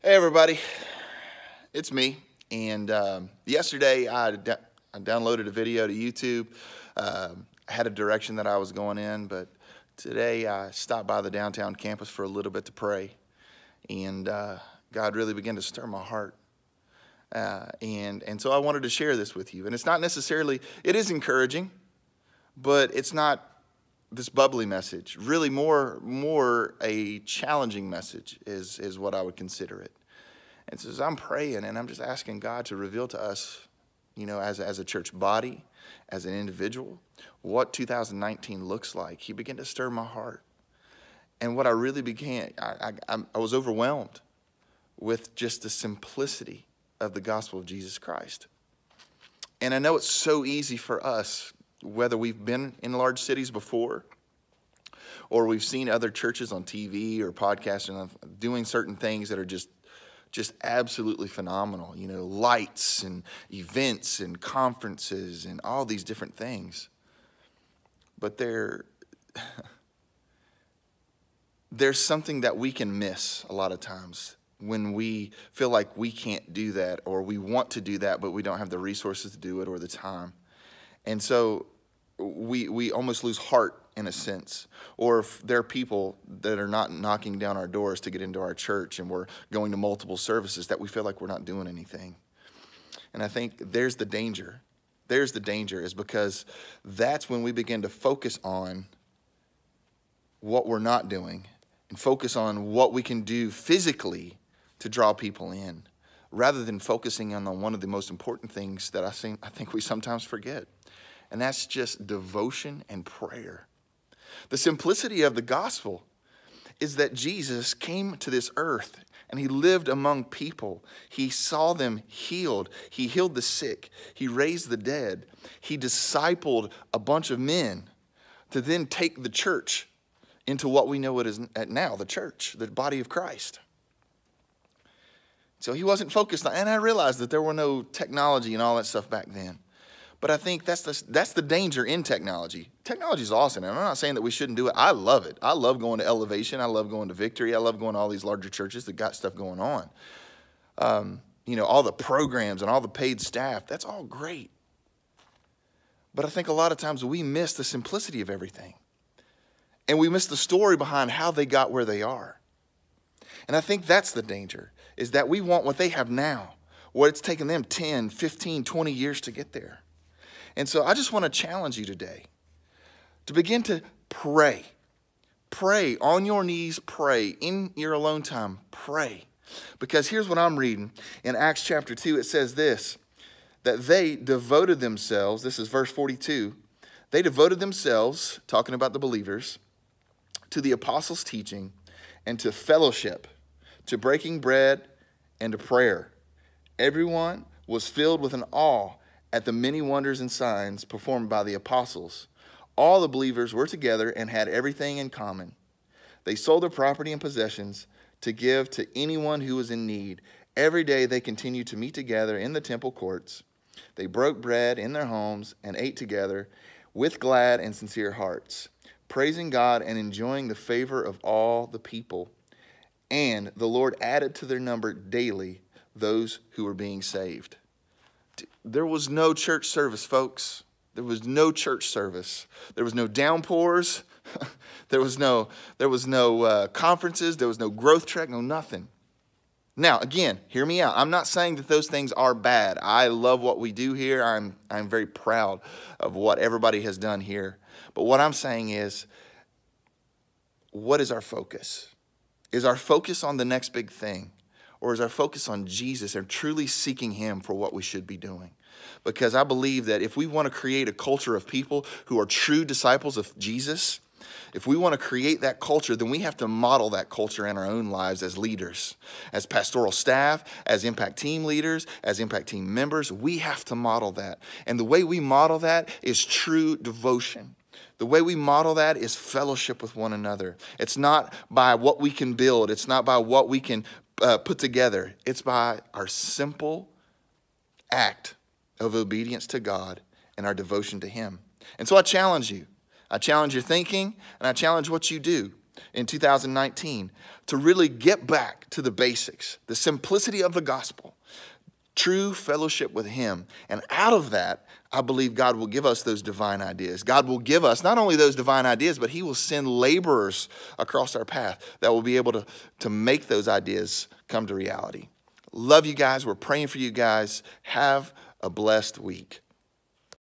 Hey everybody, it's me. And yesterday I downloaded a video to YouTube. I had a direction that I was going in, but today I stopped by the downtown campus for a little bit to pray. And God really began to stir my heart. And so I wanted to share this with you. And it's not necessarily, it is encouraging, but it's not this bubbly message. Really more a challenging message is what I would consider it. And so as I'm praying and I'm just asking God to reveal to us, as a church body, as an individual, what 2019 looks like, he began to stir my heart. And what I really began, I was overwhelmed with just the simplicity of the gospel of Jesus Christ. And I know it's so easy for us, whether we've been in large cities before or we've seen other churches on TV or podcasts and doing certain things that are just absolutely phenomenal, lights and events and conferences and all these different things. But there's something that we can miss a lot of times when we feel like we can't do that, or we want to do that, but we don't have the resources to do it or the time. And so we almost lose heart in a sense. Or if there are people that are not knocking down our doors to get into our church and we're going to multiple services, that we feel like we're not doing anything. And I think there's the danger. There's the danger, is because that's when we begin to focus on what we're not doing and focus on what we can do physically to draw people in, rather than focusing on one of the most important things that I think we sometimes forget. And that's just devotion and prayer. The simplicity of the gospel is that Jesus came to this earth and he lived among people. He saw them healed. He healed the sick. He raised the dead. He discipled a bunch of men to then take the church into what we know it is now, the church, the body of Christ. So he wasn't focused on, and I realized that there were no technology and all that stuff back then. But I think that's the danger in technology. Technology is awesome, and I'm not saying that we shouldn't do it. I love it. I love going to Elevation. I love going to Victory. I love going to all these larger churches that got stuff going on. All the programs and all the paid staff, that's all great. But I think a lot of times we miss the simplicity of everything. And we miss the story behind how they got where they are. And I think that's the danger, is that we want what they have now, what it's taken them 10, 15, 20 years to get there. And so I just want to challenge you today to begin to pray. Pray on your knees, pray in your alone time, pray. Because here's what I'm reading in Acts chapter 2. It says this, that they devoted themselves, this is verse 42, they devoted themselves, talking about the believers, to the apostles' teaching and to fellowship, to breaking bread and to prayer. Everyone was filled with an awe at the many wonders and signs performed by the apostles. All the believers were together and had everything in common. They sold their property and possessions to give to anyone who was in need. Every day they continued to meet together in the temple courts. They broke bread in their homes and ate together with glad and sincere hearts, praising God and enjoying the favor of all the people. And the Lord added to their number daily those who were being saved. There was no church service, folks. There was no church service. There was no downpours. There was no conferences. There was no growth track, no nothing. Now, again, hear me out. I'm not saying that those things are bad. I love what we do here. I'm very proud of what everybody has done here. But what I'm saying is, what is our focus? Is our focus on the next big thing? Or is our focus on Jesus and truly seeking him for what we should be doing? Because I believe that if we want to create a culture of people who are true disciples of Jesus, if we want to create that culture, then we have to model that culture in our own lives as leaders, as pastoral staff, as impact team leaders, as impact team members. We have to model that. And the way we model that is true devotion. The way we model that is fellowship with one another. It's not by what we can build. It's not by what we can put together. It's by our simple act of obedience to God and our devotion to him. And so I challenge you. I challenge your thinking, and I challenge what you do in 2019 to really get back to the basics, the simplicity of the gospel, true fellowship with him. And out of that, I believe God will give us those divine ideas. God will give us not only those divine ideas, but he will send laborers across our path that will be able to make those ideas come to reality. Love you guys. We're praying for you guys. Have a blessed week.